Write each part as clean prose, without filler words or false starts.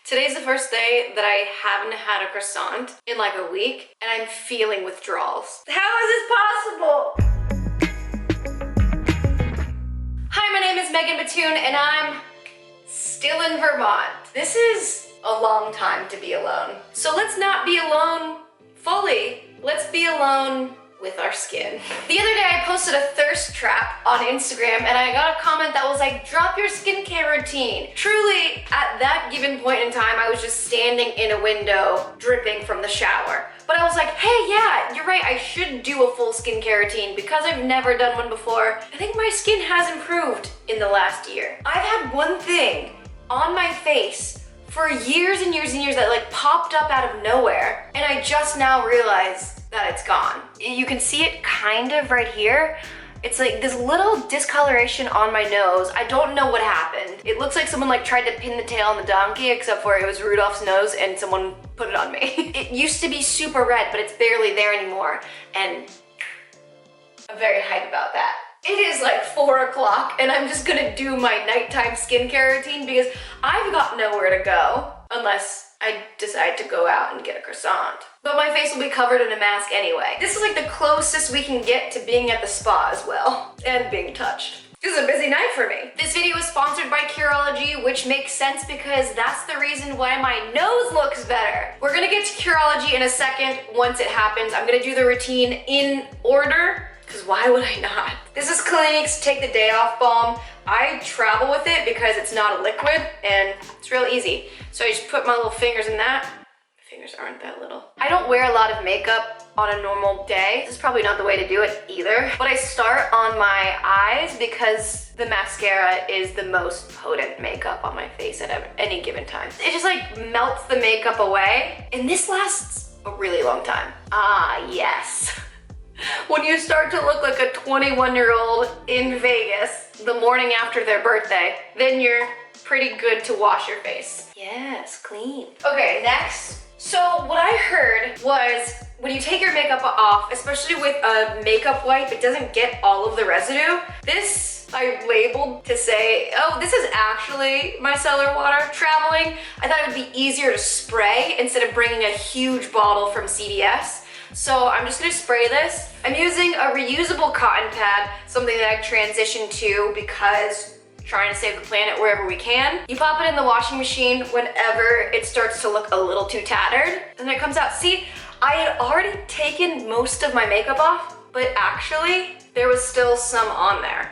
Today's the first day that I haven't had a croissant in like a week, and I'm feeling withdrawals. How is this possible? Hi, my name is MeganBatoon, and I'm still in Vermont. This is a long time to be alone. So let's not be alone fully. Let's be alone with our skin. The other day I posted a thirst trap on Instagram and I got a comment that was like, drop your skincare routine. Truly, at that given point in time, I was just standing in a window dripping from the shower. But I was like, hey, yeah, you're right, I should do a full skincare routine because I've never done one before. I think my skin has improved in the last year. I've had one thing on my face for years and years and years that like popped up out of nowhere, and I just now realized that it's gone. You can see it kind of right here. It's like this little discoloration on my nose. I don't know what happened. It looks like someone like tried to pin the tail on the donkey, except for it was Rudolph's nose and someone put it on me. It used to be super red, but it's barely there anymore, and I'm very hyped about that. It is like 4 o'clock and I'm just gonna do my nighttime skincare routine because I've got nowhere to go unless I decide to go out and get a croissant. But my face will be covered in a mask anyway. This is like the closest we can get to being at the spa as well, and being touched. This is a busy night for me. This video is sponsored by Curology, which makes sense because that's the reason why my nose looks better. We're gonna get to Curology in a second once it happens. I'm gonna do the routine in order, because why would I not? This is Clinique's Take the Day Off Balm. I travel with it because it's not a liquid and it's real easy. So I just put my little fingers in that. My fingers aren't that little. I don't wear a lot of makeup on a normal day. This is probably not the way to do it either. But I start on my eyes because the mascara is the most potent makeup on my face at any given time. It just like melts the makeup away. And this lasts a really long time. Ah, yes. When you start to look like a 21-year-old in Vegas the morning after their birthday, then you're pretty good to wash your face. Yes, clean. Okay, next. So what I heard was when you take your makeup off, especially with a makeup wipe, it doesn't get all of the residue. This I labeled to say, oh, this is actually micellar water. Traveling, I thought it would be easier to spray instead of bringing a huge bottle from CVS. So I'm just gonna spray this. I'm using a reusable cotton pad, something that I've transitioned to because trying to save the planet wherever we can. You pop it in the washing machine whenever it starts to look a little too tattered, and it comes out. See, I had already taken most of my makeup off, but actually there was still some on there.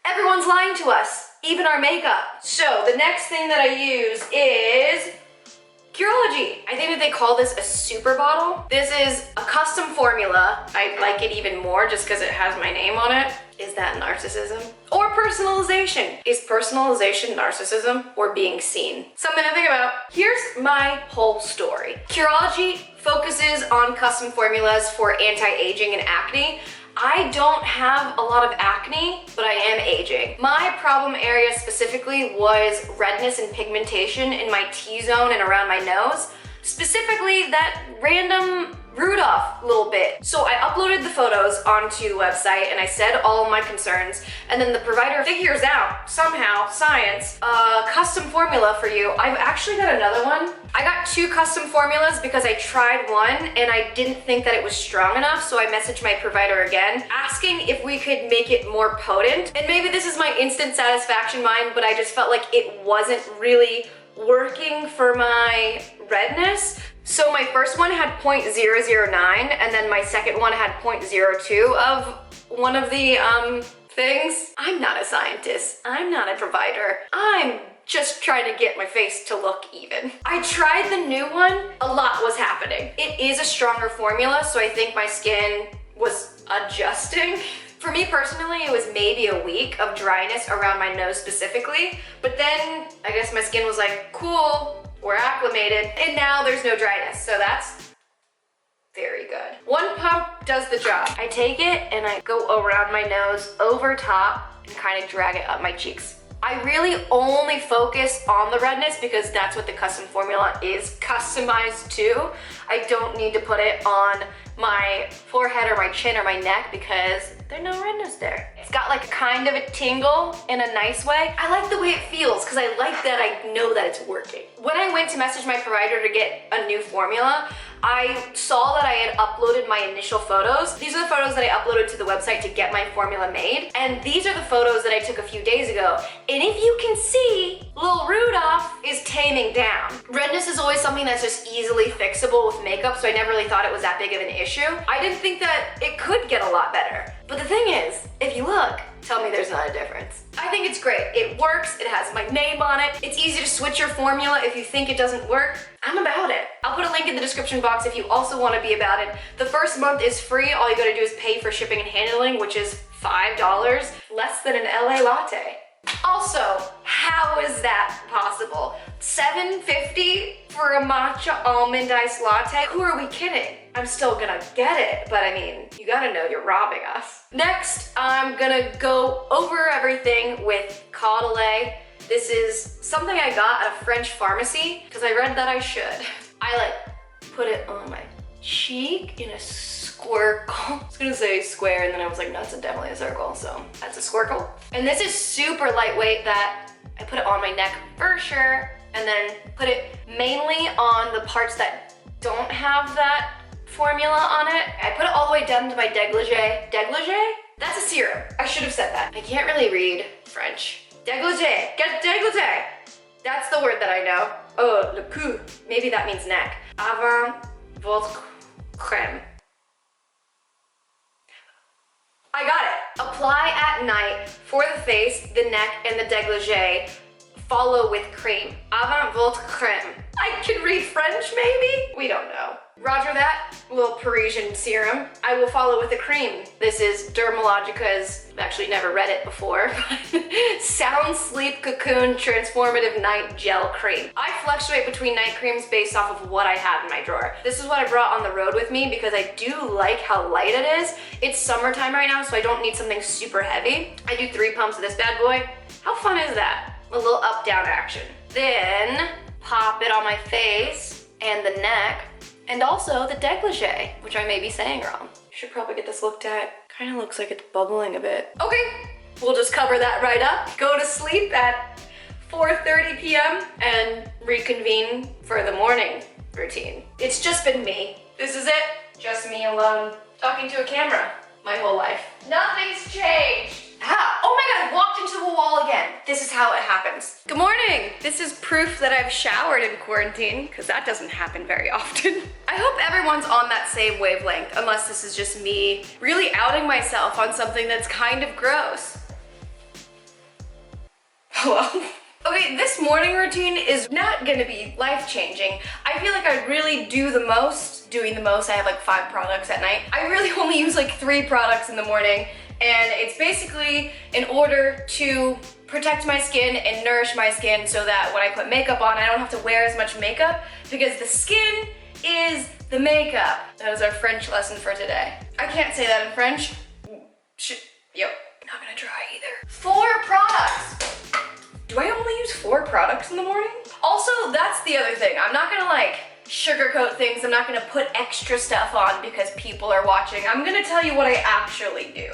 Everyone's lying to us, even our makeup. So the next thing that I use is Curology. I think that they call this a super bottle. This is a custom formula. I like it even more just because it has my name on it. Is that narcissism? Or personalization? Is personalization narcissism or being seen? Something to think about. Here's my whole story. Curology focuses on custom formulas for anti-aging and acne. I don't have a lot of acne, but I am aging. My problem area specifically was redness and pigmentation in my T-zone and around my nose. Specifically that random Rudolph little bit. So I uploaded the photos onto the website and I said all of my concerns, and then the provider figures out, somehow, science, a custom formula for you. I've actually got another one. I got 2 custom formulas because I tried one and I didn't think that it was strong enough, so I messaged my provider again, asking if we could make it more potent. And maybe this is my instant satisfaction mind, but I just felt like it wasn't really working for my redness. So my first one had 0.009 and then my second one had 0.02 of one of the things. I'm not a scientist. I'm not a provider. I'm just trying to get my face to look even. I tried the new one. A lot was happening. It is a stronger formula, so I think my skin was adjusting. For me personally, it was maybe a week of dryness around my nose specifically, but then I guess my skin was like, cool, we're acclimated, and now there's no dryness, so that's very good. One pump does the job. I take it and I go around my nose, over top, and kind of drag it up my cheeks. I really only focus on the redness because that's what the custom formula is customized to. I don't need to put it on my forehead or my chin or my neck because there's no redness there. It's got like kind of a tingle in a nice way. I like the way it feels because I like that I know that it's working. When I went to message my provider to get a new formula, I saw that I had uploaded my initial photos. These are the photos that I uploaded to the website to get my formula made. And these are the photos that I took a few days ago. And if you can see, little Rudolph is taming down. Redness is always something that's just easily fixable with makeup, so I never really thought it was that big of an issue. I didn't think that it could get a lot better. But the thing is, if you look, tell me there's not a difference. I think it's great. It works, it has my name on it. It's easy to switch your formula if you think it doesn't work. I'm about it. I'll put a link in the description box if you also want to be about it. The first month is free. All you gotta do is pay for shipping and handling, which is $5, less than an LA latte. Also, how is that possible? $7.50 for a matcha almond iced latte? Who are we kidding? I'm still gonna get it, but I mean, you gotta know you're robbing us. Next, I'm gonna go over everything with Caudalie. This is something I got at a French pharmacy because I read that I should. I like put it on my cheek in a squircle. I was gonna say square and then I was like, no, it's definitely a circle, so that's a squircle. And this is super lightweight that I put it on my neck for sure and then put it mainly on the parts that don't have that formula on it. I put it all the way down to my dégagé. Dégagé? That's a serum. I should have said that. I can't really read French. Dégagé. Get dégagé. That's the word that I know. Oh, le cou. Maybe that means neck. Avant votre crème. I got it. Apply at night for the face, the neck, and the dégagé. Follow with cream. Avant votre crème. I can read French, maybe? We don't know. Roger that, little Parisian serum. I will follow with a cream. This is Dermalogica's, I've actually never read it before, Sound Sleep Cocoon Transformative Night Gel Cream. I fluctuate between night creams based off of what I have in my drawer. This is what I brought on the road with me because I do like how light it is. It's summertime right now, so I don't need something super heavy. I do 3 pumps of this bad boy. How fun is that? A little up-down action. Then, pop it on my face and the neck. And also the dégagé, which I may be saying wrong. Should probably get this looked at. Kind of looks like it's bubbling a bit. Okay, we'll just cover that right up. Go to sleep at 4:30 p.m. and reconvene for the morning routine. It's just been me. This is it, just me alone, talking to a camera my whole life. Nothing's changed. Ah, oh my God, I walked into the wall again. This is how it happens. Good morning. This is proof that I've showered in quarantine, because that doesn't happen very often. I hope everyone's on that same wavelength, unless this is just me really outing myself on something that's kind of gross. Hello? Okay, this morning routine is not gonna be life-changing. I feel like I really do the most. Doing the most, I have like 5 products at night. I really only use like 3 products in the morning. And it's basically in order to protect my skin and nourish my skin so that when I put makeup on, I don't have to wear as much makeup because the skin is the makeup. That was our French lesson for today. I can't say that in French. Yep, not gonna try either. 4 products. Do I only use 4 products in the morning? Also, that's the other thing. I'm not gonna like sugarcoat things. I'm not gonna put extra stuff on because people are watching. I'm gonna tell you what I actually do.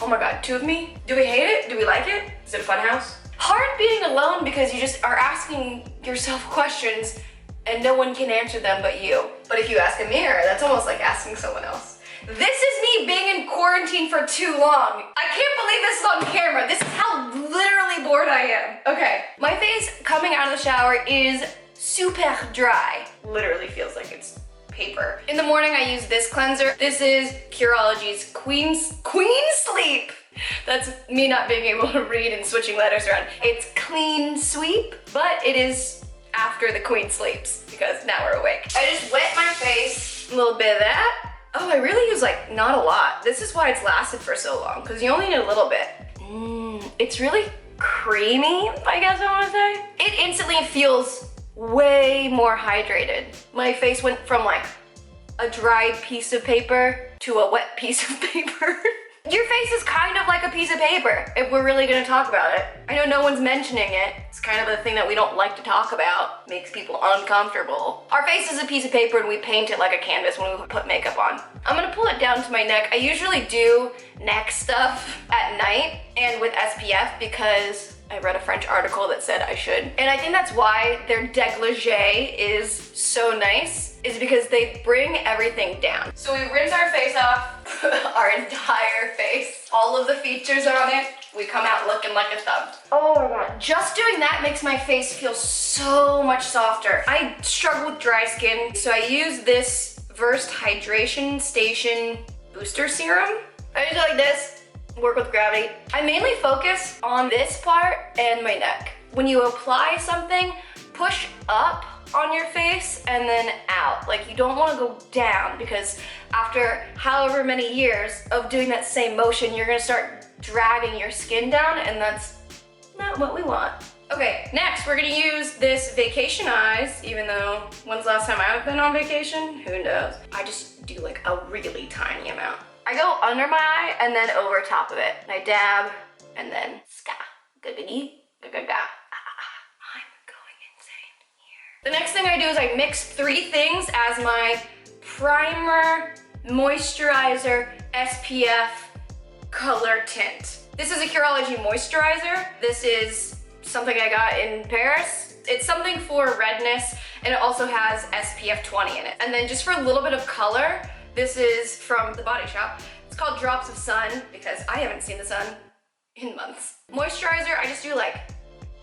Oh my God, 2 of me? Do we hate it? Do we like it? Is it a fun house? Hard being alone because you just are asking yourself questions and no one can answer them but you. But if you ask a mirror, that's almost like asking someone else. This is me being in quarantine for too long. I can't believe this is on camera. This is how literally bored I am. Okay, my face coming out of the shower is super dry. Literally feels like it's paper. In the morning, I use this cleanser. This is Curology's Queen Sleep. That's me not being able to read and switching letters around. It's Clean Sweep, but it is after the Queen sleeps because now we're awake. I just wet my face, a little bit of that. Oh, I really use like not a lot. This is why it's lasted for so long because you only need a little bit. It's really creamy, I guess I want to say. It instantly feels way more hydrated. My face went from like a dry piece of paper to a wet piece of paper. Your face is kind of like a piece of paper, if we're really gonna talk about it. I know no one's mentioning it. It's kind of a thing that we don't like to talk about. Makes people uncomfortable. Our face is a piece of paper and we paint it like a canvas when we put makeup on. I'm gonna pull it down to my neck. I usually do neck stuff at night and with SPF because I read a French article that said I should. And I think that's why their dégagé is so nice, is because they bring everything down. So we rinse our face off, our entire face, all of the features on it. We come out looking like a thumb. Oh my God. Just doing that makes my face feel so much softer. I struggle with dry skin, so I use this Versed Hydration Station Booster Serum. I use it like this. Work with gravity. I mainly focus on this part and my neck. When you apply something, push up on your face and then out. Like, you don't want to go down, because after however many years of doing that same motion, you're gonna start dragging your skin down, and that's not what we want. Okay, next we're gonna use this Vacation Eyes, even though when's the last time I've been on vacation? Who knows? I just do like a really tiny amount. I go under my eye and then over top of it. And I dab and then ska, ga-ga-dee, ga-ga-ga. I'm going insane here. The next thing I do is I mix 3 things as my primer, moisturizer, SPF, color tint. This is a Curology moisturizer. This is something I got in Paris. It's something for redness, and it also has SPF 20 in it. And then just for a little bit of color, this is from the Body Shop. It's called Drops of Sun because I haven't seen the sun in months. Moisturizer, I just do like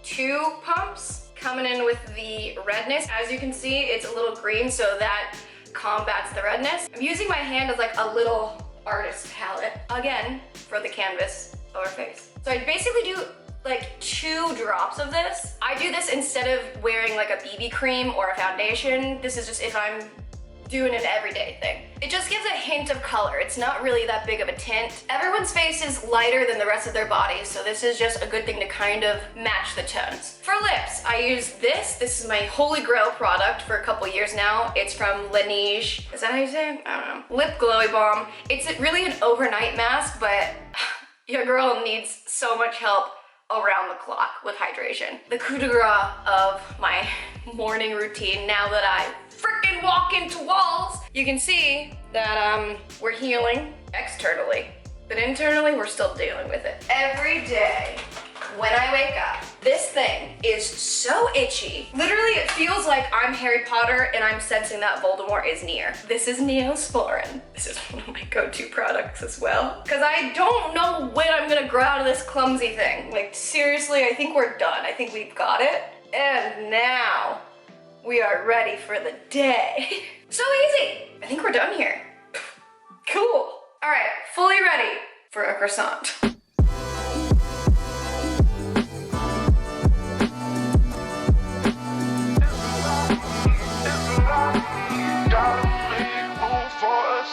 2 pumps coming in with the redness. As you can see, it's a little green, so that combats the redness. I'm using my hand as like a little artist palette, again, for the canvas of our face. So I basically do like 2 drops of this. I do this instead of wearing like a BB cream or a foundation. This is just if I'm doing an everyday thing. It just gives a hint of color. It's not really that big of a tint. Everyone's face is lighter than the rest of their body, so this is just a good thing to kind of match the tones. For lips, I use this. This is my holy grail product for a couple years now. It's from Laneige. Is that how you say it? I don't know. Lip Glowy Balm. It's really an overnight mask, but your girl needs so much help around the clock with hydration. The coup de grace of my morning routine, now that I freaking walk into walls, you can see that we're healing externally, but internally we're still dealing with it. Every day when I wake up, this thing is so itchy. Literally, it feels like I'm Harry Potter and I'm sensing that Voldemort is near. This is Neosporin. This is one of my go-to products as well, because I don't know when I'm gonna grow out of this clumsy thing. Like, seriously, I think we're done. I think we've got it. And now we are ready for the day. So easy. I think we're done here. Cool. All right, fully ready for a croissant. Gotta leave room for us.